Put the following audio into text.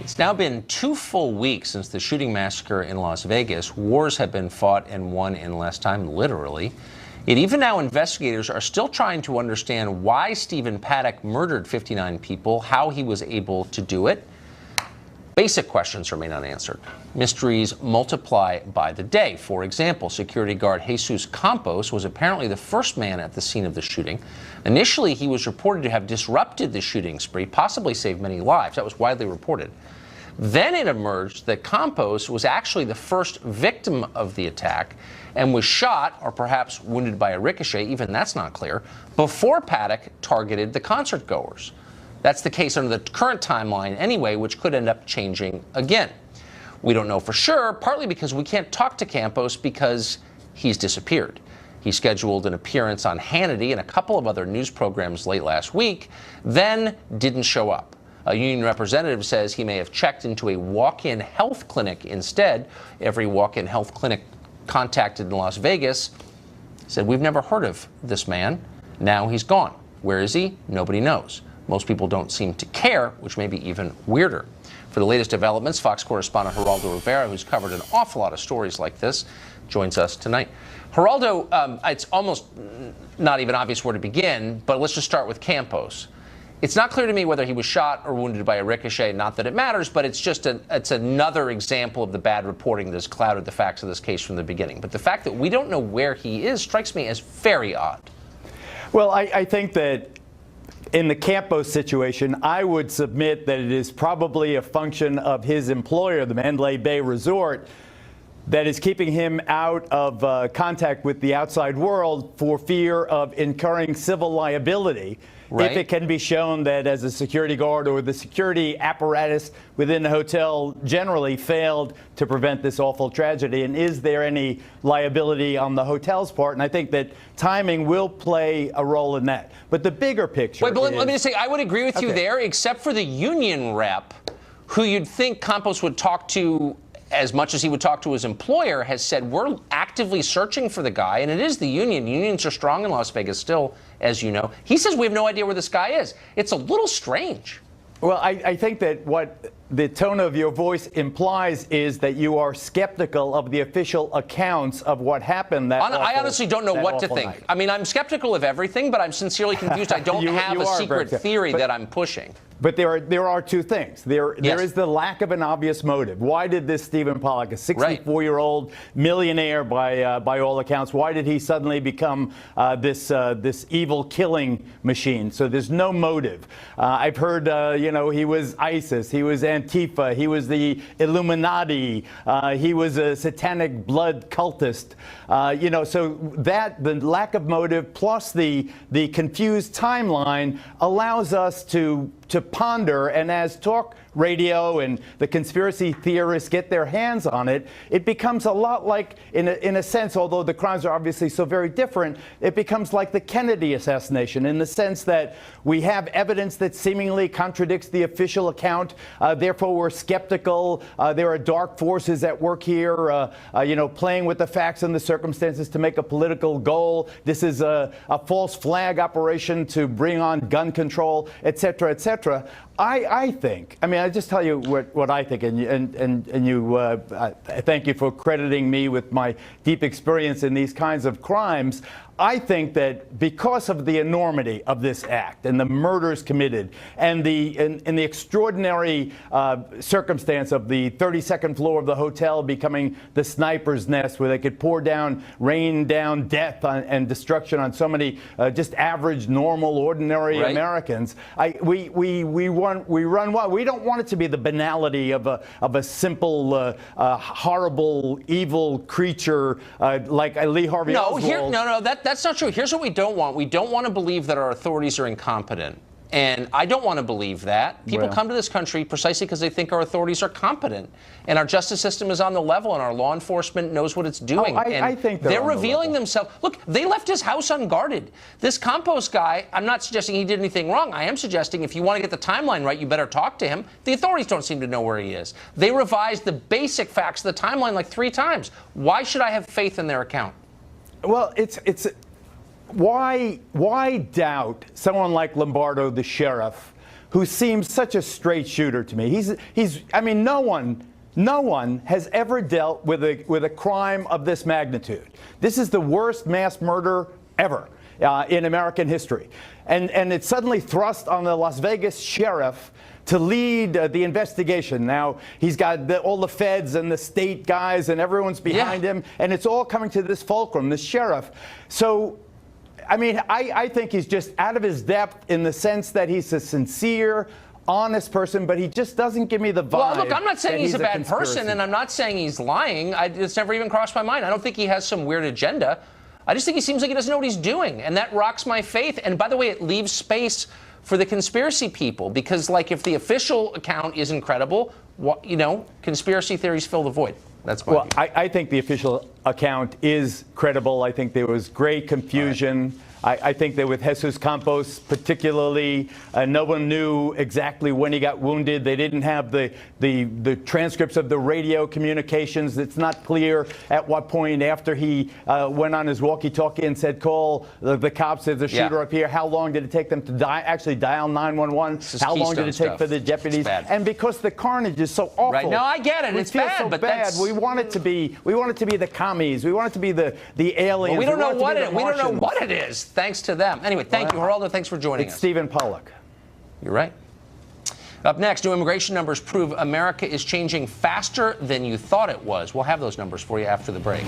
It's now been 2 full weeks since the shooting massacre in Las Vegas. Wars have been fought and won in less time, literally. Yet even now, investigators are still trying to understand why Stephen Paddock murdered 59 people, how he was able to do it. Basic questions remain unanswered. Mysteries multiply by the day. For example, security guard Jesus Campos was apparently the first man at the scene of the shooting. Initially, he was reported to have disrupted the shooting spree, possibly saved many lives. That was widely reported. Then it emerged that Campos was actually the first victim of the attack and was shot, or perhaps wounded by a ricochet, even that's not clear, before Paddock targeted the concert goers. That's the case under the current timeline anyway, which could end up changing again. We don't know for sure, partly because we can't talk to Campos because he's disappeared. He scheduled an appearance on Hannity and a couple of other news programs late last week, then didn't show up. A union representative says he may have checked into a walk-in health clinic instead. Every walk-in health clinic contacted in Las Vegas said, "We've never heard of this man. Now he's gone. Where is he? Nobody knows." Most people don't seem to care, which may be even weirder. For the latest developments, Fox correspondent Geraldo Rivera, who's covered an awful lot of stories like this, joins us tonight. Geraldo, it's almost not even obvious where to begin, but let's just start with Campos. It's not clear to me whether he was shot or wounded by a ricochet, not that it matters, but it's just it's another example of the bad reporting that has clouded the facts of this case from the beginning. But the fact that we don't know where he is strikes me as very odd. Well, I think that in the Campos situation, I would submit that it is probably a function of his employer, the Mandalay Bay Resort, that is keeping him out of contact with the outside world for fear of incurring civil liability. Right. If it can be shown that as a security guard or the security apparatus within the hotel generally failed to prevent this awful tragedy, and is there any liability on the hotel's part? And I think that timing will play a role in that. But the bigger picture let me just say, I would agree with you there, except for the union rep, who you'd think Campos would talk to as much as he would talk to his employer, has said, we're actively searching for the guy, and it is the union. Unions are strong in Las Vegas still, as you know. He says we have no idea where this guy is. It's a little strange. Well, I think that what the tone of your voice implies is that you are skeptical of the official accounts of what happened that I honestly don't know what to think. Night. I mean, I'm skeptical of everything, but I'm sincerely confused. I don't have a secret theory that I'm pushing. But there are two things. There is the lack of an obvious motive. Why did this Stephen Paddock, a 64-year-old millionaire by all accounts, why did he suddenly become this evil killing machine? So there's no motive. I've heard, he was ISIS, he was Antifa, he was the Illuminati, he was a satanic blood cultist. So that the lack of motive plus the confused timeline allows us to ponder, and as talk radio and the conspiracy theorists get their hands on it, it becomes a lot like, in a sense, although the crimes are obviously so very different, it becomes like the Kennedy assassination in the sense that we have evidence that seemingly contradicts the official account. Therefore, we're skeptical. There are dark forces at work here, playing with the facts and the circumstances to make a political goal. This is a false flag operation to bring on gun control, et cetera, et cetera. I think, I just tell you what I think, and you thank you for crediting me with my deep experience in these kinds of crimes. I think that because of the enormity of this act and the murders committed and the extraordinary circumstance of the 32nd floor of the hotel becoming the sniper's nest where they could rain down death and destruction on so many just average, normal, ordinary Americans, we run wild. We don't want it to be the banality of a simple, horrible, evil creature like Lee Harvey Oswald. That's not true. Here's what we don't want. We don't want to believe that our authorities are incompetent. And I don't want to believe that. People come to this country precisely because they think our authorities are competent. And our justice system is on the level, and our law enforcement knows what it's doing. I think they're revealing themselves. Look, they left his house unguarded. This Campos guy, I'm not suggesting he did anything wrong. I am suggesting if you want to get the timeline right, you better talk to him. The authorities don't seem to know where he is. They revised the basic facts of the timeline like 3 times. Why should I have faith in their account? Well, why doubt someone like Lombardo, the sheriff, who seems such a straight shooter to me. I mean, no one has ever dealt with a crime of this magnitude. This is the worst mass murder ever in American history. And it's suddenly thrust on the Las Vegas sheriff to lead the investigation. Now, he's got all the feds and the state guys and everyone's behind him, and it's all coming to this fulcrum, the sheriff. So, I mean, I think he's just out of his depth in the sense that he's a sincere, honest person, but he just doesn't give me the vibe. Well, look, I'm not saying he's a bad person, and I'm not saying he's lying. It's never even crossed my mind. I don't think he has some weird agenda. I just think he seems like he doesn't know what he's doing, and that rocks my faith. And by the way, it leaves space for the conspiracy people, because, like, if the official account isn't credible, you know, conspiracy theories fill the void. That's my view. I think the official account is credible. I think there was great confusion. I think that with Jesus Campos particularly, no one knew exactly when he got wounded. They didn't have the transcripts of the radio communications. It's not clear at what point after he went on his walkie-talkie and said, call the cops, there's a shooter up here. How long did it take them to actually dial 911? How long did it take for the deputies? And because the carnage is so awful. Right. No, I get it. It's bad, so but bad. We want it to be the commies. We want it to be the aliens. Well, we don't know what it is. Thanks to them. Anyway, thank you, Geraldo. Thanks for joining us. It's Stephen Pollack. You're right. Up next, new immigration numbers prove America is changing faster than you thought it was. We'll have those numbers for you after the break.